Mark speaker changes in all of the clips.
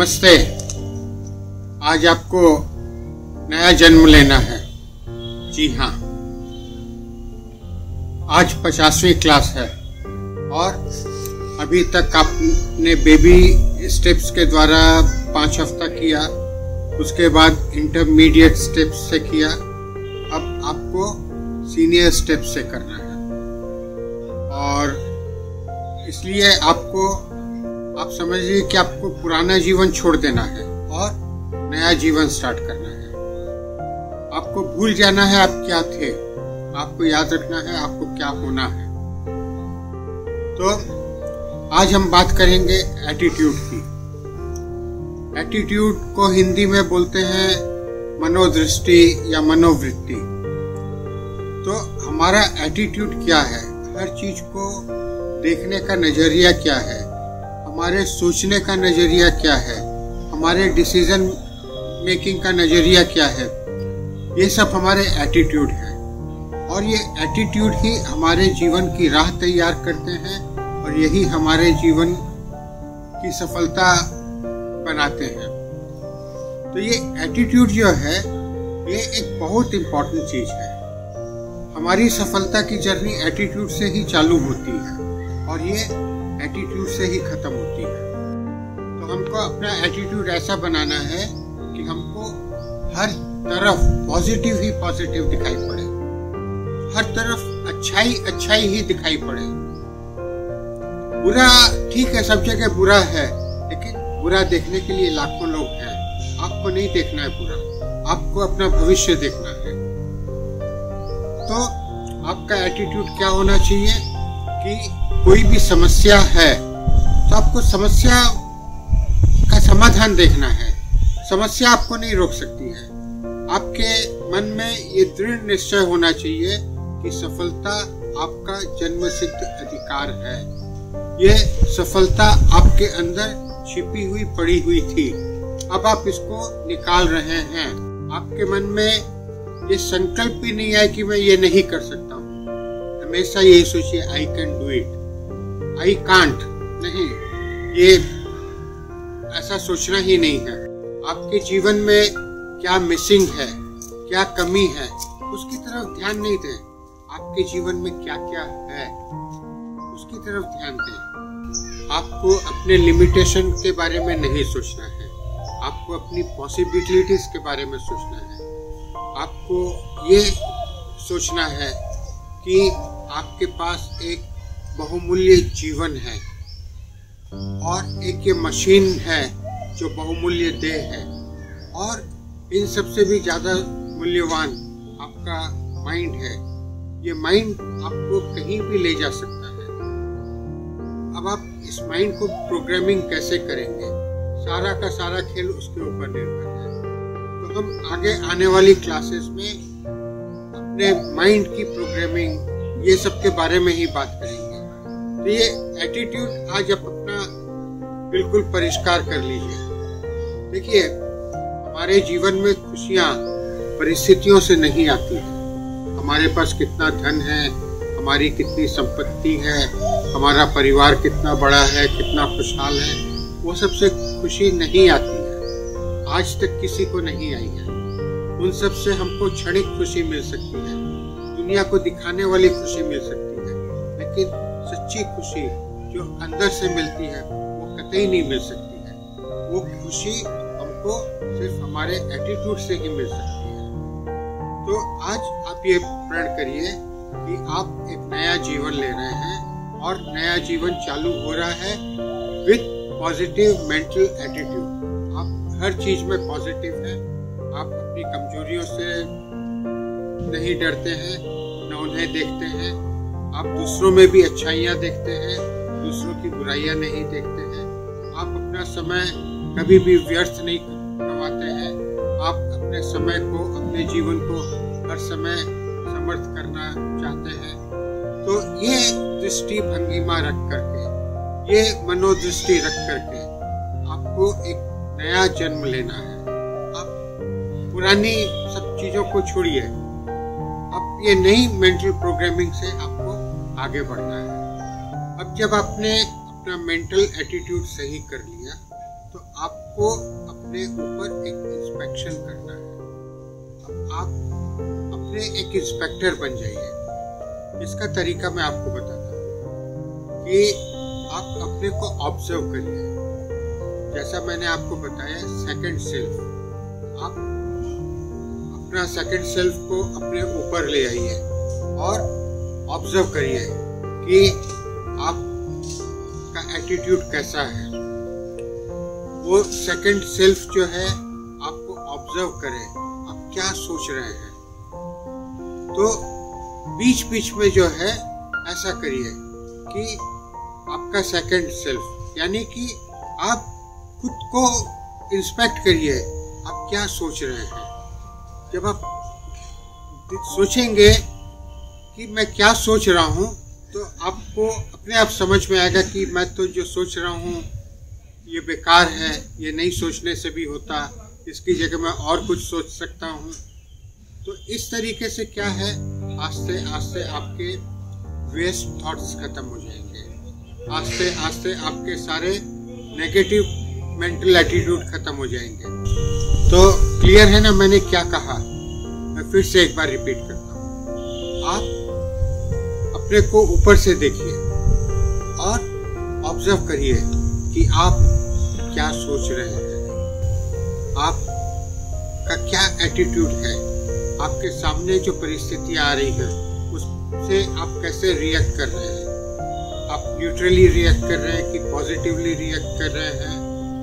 Speaker 1: नमस्ते। आज आपको नया जन्म लेना है। जी हाँ, आज 50वीं क्लास है और अभी तक आपने बेबी स्टेप्स के द्वारा 5 हफ्ता किया, उसके बाद इंटरमीडिएट स्टेप्स से किया, अब आपको सीनियर स्टेप्स से करना है। और इसलिए आप समझिए कि आपको पुराना जीवन छोड़ देना है और नया जीवन स्टार्ट करना है। आपको भूल जाना है आप क्या थे, आपको याद रखना है आपको क्या होना है। तो आज हम बात करेंगे एटीट्यूड की। एटीट्यूड को हिंदी में बोलते हैं मनोदृष्टि या मनोवृत्ति। तो हमारा एटीट्यूड क्या है, हर चीज को देखने का नजरिया क्या है, हमारे सोचने का नजरिया क्या है, हमारे डिसीजन मेकिंग का नजरिया क्या है, ये सब हमारे एटीट्यूड है। और ये एटीट्यूड ही हमारे जीवन की राह तैयार करते हैं और यही हमारे जीवन की सफलता बनाते हैं। तो ये एटीट्यूड जो है ये एक बहुत इम्पोर्टेंट चीज है। हमारी सफलता की जर्नी एटीट्यूड से ही चालू होती है और ये एटीट्यूड से ही खत्म होती है। तो हमको अपना एटीट्यूड ऐसा बनाना है कि हमको हर तरफ पॉजिटिव ही पॉजिटिव दिखाई पड़े, हर तरफ अच्छाई ही दिखाई पड़े। बुरा ठीक है, सब जगह बुरा है, लेकिन बुरा देखने के लिए लाखों लोग हैं। आपको नहीं देखना है बुरा, आपको अपना भविष्य देखना है। तो आपका एटीट्यूड क्या होना चाहिए कि कोई भी समस्या है तो आपको समस्या का समाधान देखना है। समस्या आपको नहीं रोक सकती है। आपके मन में ये दृढ़ निश्चय होना चाहिए कि सफलता आपका जन्मसिद्ध अधिकार है। ये सफलता आपके अंदर छिपी हुई पड़ी हुई थी, अब आप इसको निकाल रहे हैं। आपके मन में ये संकल्प भी नहीं आया कि मैं ये नहीं कर सकता हूँ। हमेशा यही सोचिए I can do it, I can't नहीं, ये ऐसा सोचना ही नहीं है। आपके जीवन में क्या मिसिंग है, क्या कमी है, उसकी तरफ ध्यान नहीं दें। आपके जीवन में क्या क्या है उसकी तरफ ध्यान दें। आपको अपने लिमिटेशन के बारे में नहीं सोचना है, आपको अपनी पॉसिबिलिटीज के बारे में सोचना है। आपको ये सोचना है कि आपके पास एक बहुमूल्य जीवन है और एक ये मशीन है जो बहुमूल्य देह है। और इन सबसे भी ज्यादा मूल्यवान आपका माइंड है। ये माइंड आपको कहीं भी ले जा सकता है। अब आप इस माइंड को प्रोग्रामिंग कैसे करेंगे, सारा का सारा खेल उसके ऊपर निर्भर है। तो हम आगे आने वाली क्लासेस में अपने माइंड की प्रोग्रामिंग ये सब के बारे में ही बात करेंगे। तो ये एटीट्यूड आज आप अपना बिल्कुल परिष्कार कर लीजिए। देखिए, हमारे जीवन में खुशियाँ परिस्थितियों से नहीं आती है। हमारे पास कितना धन है, हमारी कितनी संपत्ति है, हमारा परिवार कितना बड़ा है, कितना खुशहाल है, वो सबसे खुशी नहीं आती है। आज तक किसी को नहीं आई है। उन सब से हमको क्षणिक खुशी मिल सकती है, दुनिया को दिखाने वाली खुशी मिल सकती है, लेकिन सच्ची खुशी जो अंदर से मिलती है वो कतई नहीं मिल सकती है। वो खुशी हमको सिर्फ हमारे एटीट्यूड से ही मिल सकती है। तो आज आप ये प्रण करिए कि आप एक नया जीवन ले रहे हैं और नया जीवन चालू हो रहा है विद पॉजिटिव मेंटल एटीट्यूड। आप हर चीज में पॉजिटिव हैं, आप अपनी कमजोरियों से नहीं डरते हैं, न उन्हें देखते हैं। आप दूसरों में भी अच्छाइयाँ देखते हैं, दूसरों की बुराइयाँ नहीं देखते हैं। आप अपना समय कभी भी व्यर्थ नहीं गंवाते हैं। आप अपने समय को, अपने जीवन को हर समय समर्थ करना चाहते हैं। तो ये दृष्टि भंगिमा रख करके, ये मनोदृष्टि रख करके आपको एक नया जन्म लेना है। आप पुरानी सब चीजों को छोड़िए, अब ये नई मेंटल प्रोग्रामिंग से आपको आगे बढ़ना है। अब जब आपने अपना मेंटल एटीट्यूड सही कर लिया तो आप आपको अपने ऊपर एक इंस्पेक्शन करना है। अब आप अपने एक इंस्पेक्टर बन जाइए। इसका तरीका मैं आपको बताता हूँ कि आप अपने को ऑब्जर्व करिए। जैसा मैंने आपको बताया सेकंड सेल्फ, आप अपना सेकंड सेल्फ को अपने ऊपर ले आइए और ऑब्जर्व करिए कि आपका एटीट्यूड कैसा है। वो सेकंड सेल्फ जो है आपको ऑब्जर्व करे, आप क्या सोच रहे हैं। तो बीच बीच में जो है ऐसा करिए कि आपका सेकंड सेल्फ, यानी कि आप खुद को इंस्पेक्ट करिए, आप क्या सोच रहे हैं। जब आप सोचेंगे कि मैं क्या सोच रहा हूँ, तो आपको अपने आप समझ में आएगा कि मैं तो जो सोच रहा हूँ ये बेकार है, ये नहीं सोचने से भी होता, इसकी जगह मैं और कुछ सोच सकता हूँ। तो इस तरीके से क्या है, आस्ते आस्ते आपके वेस्ट थॉट्स खत्म हो जाएंगे, आस्ते आस्ते आपके सारे नेगेटिव मेंटल एटीट्यूड खत्म हो जाएंगे। तो क्लियर है ना मैंने क्या कहा? मैं फिर से एक बार रिपीट करता हूँ। आप अपने को ऊपर से देखिए और ऑब्जर्व करिए कि आप क्या सोच रहे हैं, आपका क्या एटीट्यूड है, आपके सामने जो परिस्थितियां आ रही हैं उससे आप कैसे रिएक्ट कर रहे हैं। आप न्यूट्रली रिएक्ट कर रहे हैं कि पॉजिटिवली रिएक्ट कर रहे हैं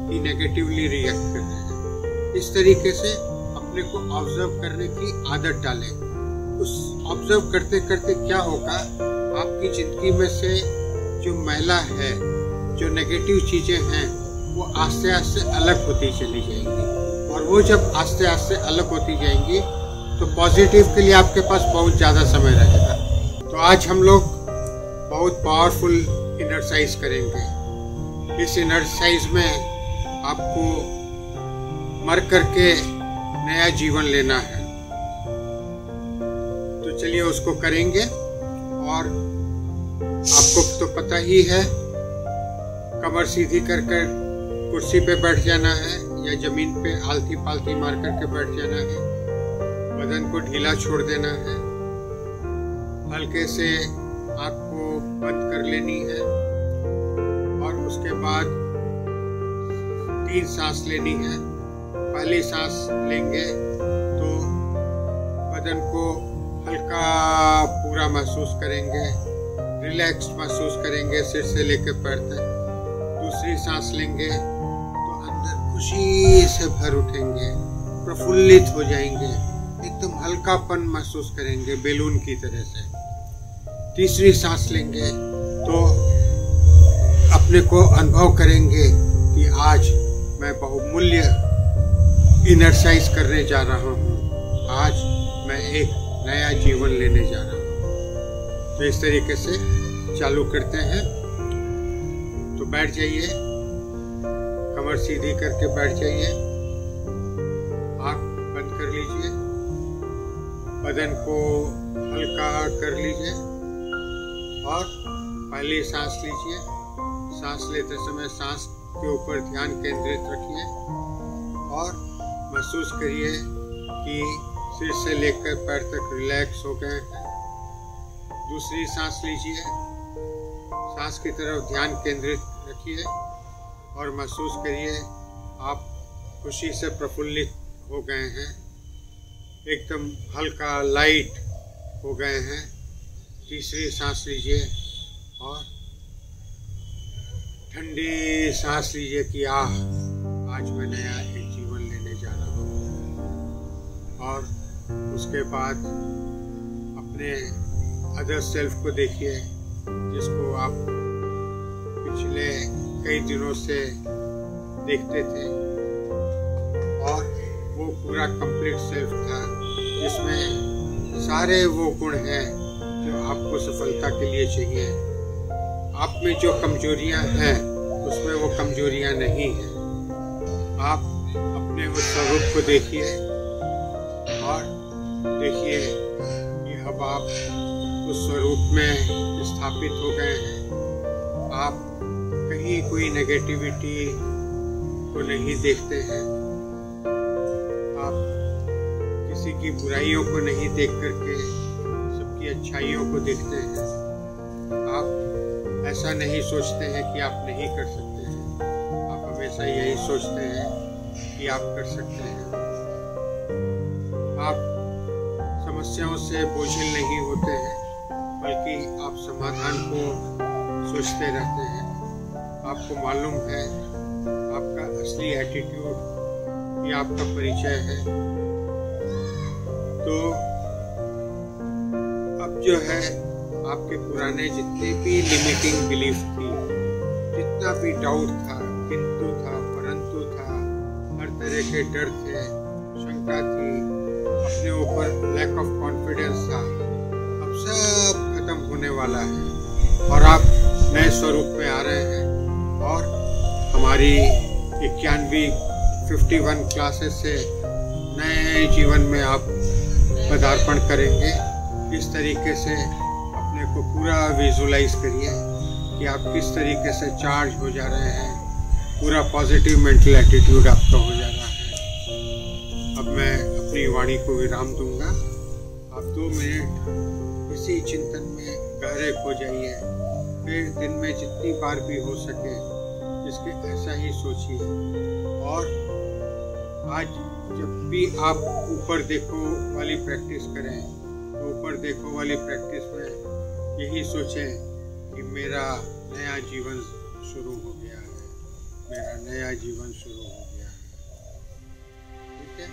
Speaker 1: कि नेगेटिवली रिएक्ट कर रहे हैं। इस तरीके से अपने को ऑब्जर्व करने की आदत डालें। उस ऑब्जर्व करते करते क्या होगा, आपकी जिंदगी में से जो मैला है, जो नेगेटिव चीजें हैं, वो आस्ते आस्ते अलग होती चली जाएंगी। और वो जब आस्ते आस्ते अलग होती जाएंगी तो पॉजिटिव के लिए आपके पास बहुत ज़्यादा समय रहेगा। तो आज हम लोग बहुत पावरफुल एक्सरसाइज करेंगे। इस एक्सरसाइज में आपको मर करके नया जीवन लेना है। तो चलिए उसको करेंगे। और आपको तो पता ही है, कमर सीधी कर कर कुर्सी पे बैठ जाना है या जमीन पे आलती पालती मार करके बैठ जाना है। बदन को ढीला छोड़ देना है, हल्के से आँख को बंद कर लेनी है और उसके बाद 3 सांस लेनी है। पहली सांस लेंगे तो बदन को हल्का पूरा महसूस करेंगे, रिलैक्स महसूस करेंगे सिर से लेकर पैर तक। दूसरी सांस लेंगे तो अंदर खुशी से भर उठेंगे, प्रफुल्लित हो जाएंगे, एकदम हल्कापन महसूस करेंगे बैलून की तरह से। तीसरी सांस लेंगे तो अपने को अनुभव करेंगे कि आज मैं बहुमूल्य एक्सरसाइज करने जा रहा हूँ, आज मैं एक नया जीवन लेने जा रहा हूँ। तो इस तरीके से चालू करते हैं। तो बैठ जाइए, कमर सीधी करके बैठ जाइए, आँख बंद कर लीजिए, बदन को हल्का कर लीजिए और पहली सांस लीजिए। सांस लेते समय सांस के ऊपर ध्यान केंद्रित रखिए और महसूस करिए कि सिर से लेकर पैर तक रिलैक्स हो गए हैं। दूसरी सांस लीजिए, सांस की तरफ ध्यान केंद्रित रखिए और महसूस करिए आप खुशी से प्रफुल्लित हो गए हैं, एकदम हल्का लाइट हो गए हैं। तीसरी सांस लीजिए और ठंडी सांस लीजिए कि आज मैं नया एक जीवन लेने जा रहा हूँ। और उसके बाद अपने अदर सेल्फ को देखिए, जिसको आप पिछले कई दिनों से देखते थे, और वो पूरा कंप्लीट सेल्फ था जिसमें सारे वो गुण हैं जो आपको सफलता के लिए चाहिए। आप में जो कमजोरियां हैं उसमें वो कमजोरियां नहीं हैं। आप अपने उस स्वरूप को देखिए और देखिए कि अब आप उस स्वरूप में स्थापित हो गए हैं। आप कहीं कोई नेगेटिविटी को नहीं देखते हैं, आप किसी की बुराइयों को नहीं देख करके सबकी अच्छाइयों को देखते हैं। आप ऐसा नहीं सोचते हैं कि आप नहीं कर सकते हैं, आप हमेशा यही सोचते हैं कि आप कर सकते हैं। आप समस्याओं से बोझिल नहीं होते हैं, बल्कि आप समाधान को सोचते रहते हैं। आपको मालूम है आपका असली एटीट्यूड ये आपका परिचय है। तो अब जो है आपके पुराने जितने भी लिमिटिंग बिलीफ थी, जितना भी डाउट था, किंतु था, परंतु था, हर तरह के डर थे, शंका थी, अपने ऊपर लैक ऑफ कॉन्फिडेंस था, अब सब खत्म होने वाला है और आप नए स्वरूप में आ रहे हैं। और हमारी 51 क्लासेस से नए जीवन में आप पदार्पण करेंगे। इस तरीके से अपने को पूरा विजुलाइज करिए कि आप किस तरीके से चार्ज हो जा रहे हैं, पूरा पॉजिटिव मेंटल एटीट्यूड आपका हो जा रहा है। अब मैं अपनी वाणी को विराम दूंगा। आप 2 मिनट इसी चिंतन में गहरे खो जाइए। फिर दिन में जितनी बार भी हो सके इसके ऐसा ही सोचिए। और आज जब भी आप ऊपर देखो वाली प्रैक्टिस करें तो ऊपर देखो वाली प्रैक्टिस में यही सोचें कि मेरा नया जीवन शुरू हो गया है, मेरा नया जीवन शुरू हो गया है। ठीक है।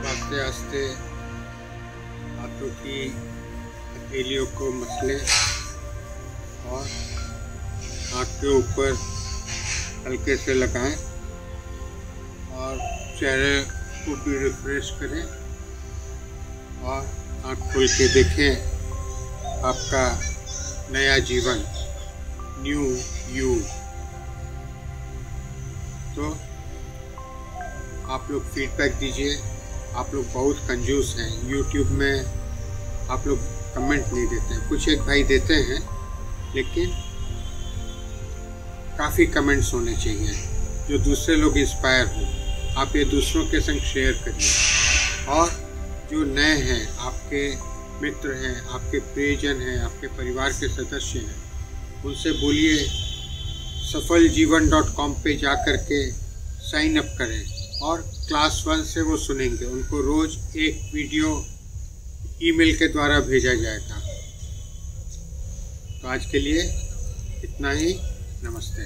Speaker 1: आस्ते आस्ते हाथों की हथेलियों को मसलें और आँख के ऊपर हल्के से लगाएं और चेहरे को भी रिफ्रेश करें और आँख खोल के देखें आपका नया जीवन, न्यू यू। तो आप लोग फीडबैक दीजिए। आप लोग बहुत कंजूस हैं। YouTube में आप लोग कमेंट नहीं देते हैं, कुछ एक भाई देते हैं, लेकिन काफ़ी कमेंट्स होने चाहिए जो दूसरे लोग इंस्पायर हो। आप ये दूसरों के संग शेयर करिए। और जो नए हैं, आपके मित्र हैं, आपके प्रियजन हैं, आपके परिवार के सदस्य हैं, उनसे बोलिए सफलजीवन.com पे जा कर के साइन अप करें और क्लास 1 से वो सुनेंगे। उनको रोज़ एक वीडियो ईमेल के द्वारा भेजा जाएगा। तो आज के लिए इतना ही। नमस्ते।